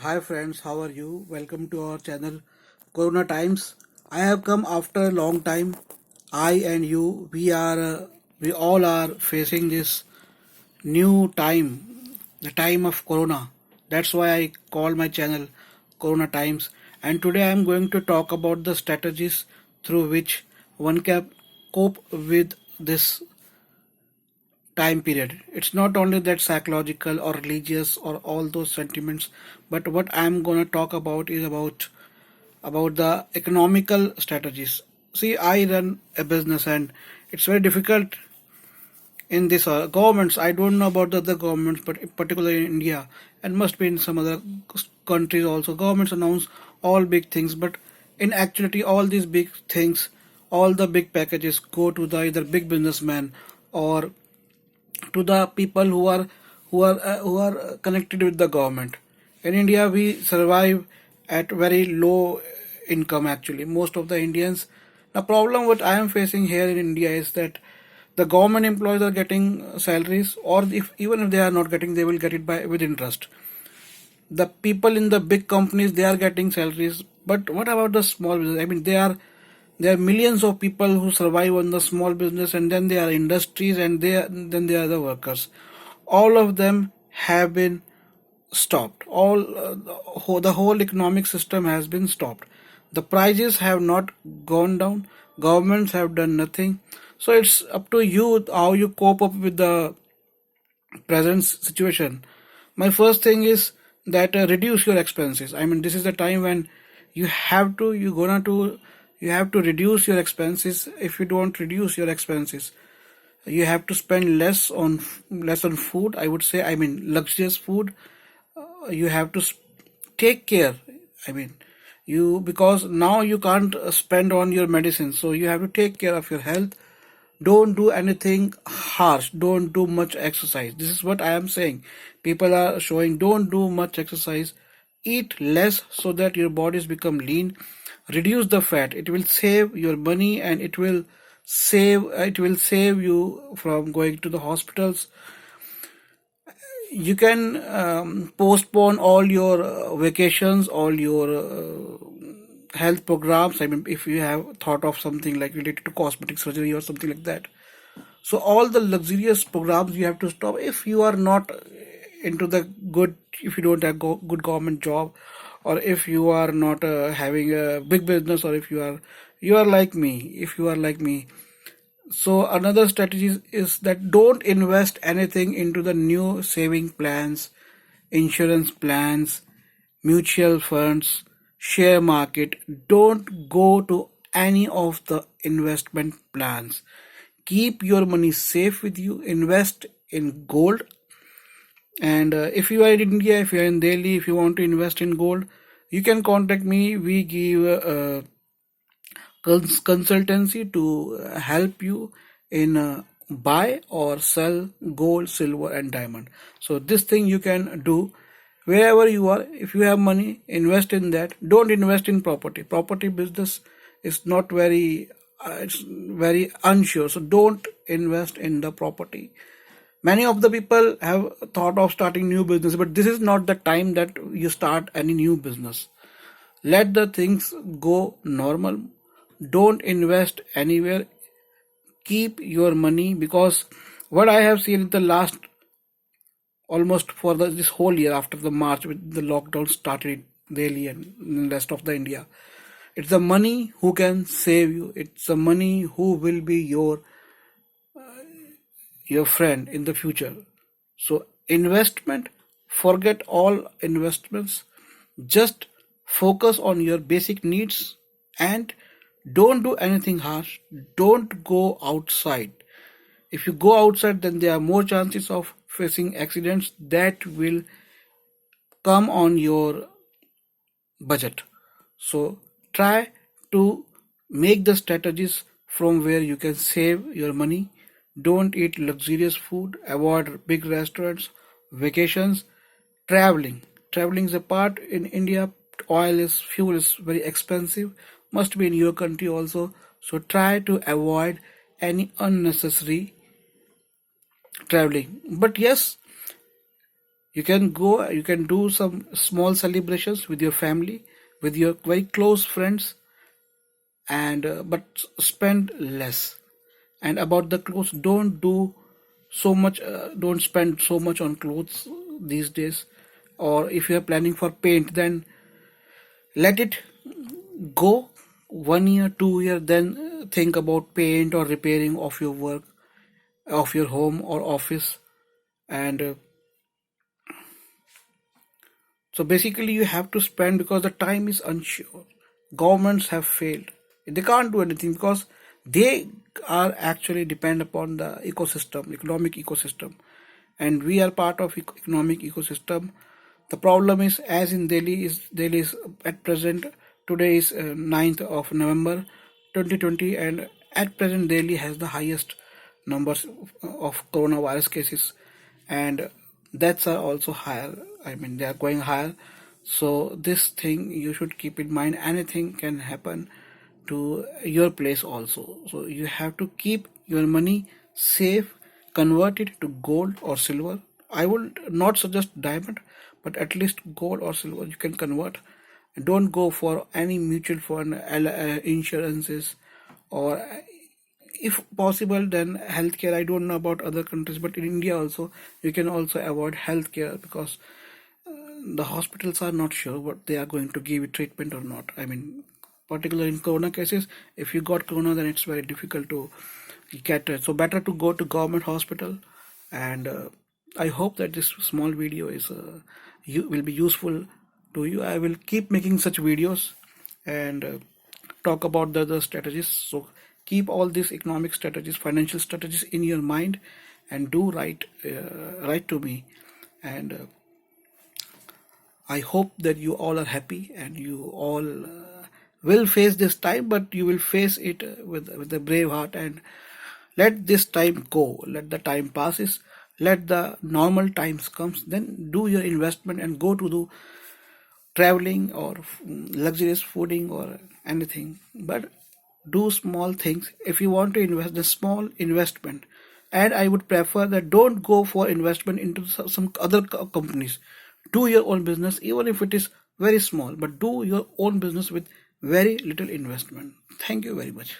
Hi friends, how are you? Welcome to our channel Corona Times. I have come after a long time. I and you, we all are facing this new time, the time of Corona. That's why I call my channel Corona Times. And today I am going to talk about the strategies through which one can cope with this time period. It's not only that psychological or religious or all those sentiments, but what I'm going to talk about is about the economical strategies. See, I run a business and it's very difficult in this governments. I don't know about the other governments, but particularly in India and must be in some other countries also. Governments announce all big things, but in actuality, all these big things, all the big packages go to the either big businessman or to the people who are connected with the government. In India, we survive at very low income. Actually, most of the Indians. The problem what I am facing here in India is that the government employees are getting salaries, or if even if they are not getting, they will get it by with interest. The people in the big companies, they are getting salaries, but what about the small business? I mean, there are millions of people who survive on the small business, and then there are industries, and then there are the workers. All of them have been stopped. The whole economic system has been stopped. The prices have not gone down. Governments have done nothing. So it's up to you how you cope up with the present situation. My first thing is that reduce your expenses. I mean, this is the time when you have to reduce your expenses. If you don't reduce your expenses, you have to spend less on food. I would say, I mean, luxurious food. You have to take care. I mean, you because now you can't spend on your medicine, so you have to take care of your health. Don't do anything harsh. Don't do much exercise. This is what I am saying. People are showing don't do much exercise. Eat less so that your bodies become lean. Reduce the fat. It will save your money, and it will save you from going to the hospitals. You can postpone all your vacations, all your health programs. I mean, if you have thought of something like related to cosmetic surgery or something like that, so all the luxurious programs you have to stop. If you are not into the good, if you don't have good government job, or if you are not having a big business, or if you are like me, if you are like me. So another strategy is that don't invest anything into the new saving plans, insurance plans, mutual funds, share market. Don't go to any of the investment plans. Keep your money safe with you. Invest in gold. And if you are in India, if you are in Delhi, if you want to invest in gold, you can contact me. We give consultancy to help you in buy or sell gold, silver, and diamond. So this thing you can do wherever you are. If you have money, invest in that. Don't invest in property. Property business is not very it's very unsure. So don't invest in the property. Many of the people have thought of starting new business, but this is not the time that you start any new business. Let the things go normal. Don't invest anywhere. Keep your money, because what I have seen in the last almost for this whole year after the March with the lockdown started in Delhi and in the rest of the India, it's the money who can save you. It's the money who will be your friend in the future. So investment, forget all investments. Just focus on your basic needs, and don't do anything harsh. Don't go outside. If you go outside, then there are more chances of facing accidents that will come on your budget. So try to make the strategies from where you can save your money. Don't eat luxurious food, avoid big restaurants, vacations, traveling. Traveling is a part in India. Fuel is very expensive. Must be in your country also. So try to avoid any unnecessary traveling. But yes, You can go, you can do some small celebrations with your family, with your very close friends, and but spend less. And about the clothes, don't do so much, don't spend so much on clothes these days. Or if you are planning for paint, then let it go 1 year, 2 year, then think about paint or repairing of your work, of your home or office. And so basically you have to spend because the time is unsure. Governments have failed. They can't do anything because they are actually depend upon the ecosystem, economic ecosystem, and we are part of economic ecosystem. The problem is, as in Delhi is at present, today is 9th of November 2020, and at present Delhi has the highest numbers of coronavirus cases, and deaths are also higher. I mean, they are going higher. So this thing you should keep in mind. Anything can happen to your place also. So you have to keep your money safe, convert it to gold or silver. I would not suggest diamond, but at least gold or silver you can convert. Don't go for any mutual fund, insurances, or if possible then healthcare. I don't know about other countries, but in India also you can also avoid healthcare because the hospitals are not sure what they are going to give you treatment or not. I mean, particularly in corona cases, if you got corona, then it's very difficult to get it. So better to go to government hospital. And I hope that this small video is you will be useful to you. I will keep making such videos and talk about the other strategies. So keep all these economic strategies, financial strategies in your mind, and do write to me. And I hope that you all are happy and you all will face this time, but you will face it with a brave heart, and let this time go. Let the time passes. Let the normal times comes. Then do your investment and go to do traveling or luxurious fooding or anything. But do small things. If you want to invest, the small investment. And I would prefer that don't go for investment into some other companies. Do your own business, even if it is very small, but do your own business with very little investment. Thank you very much.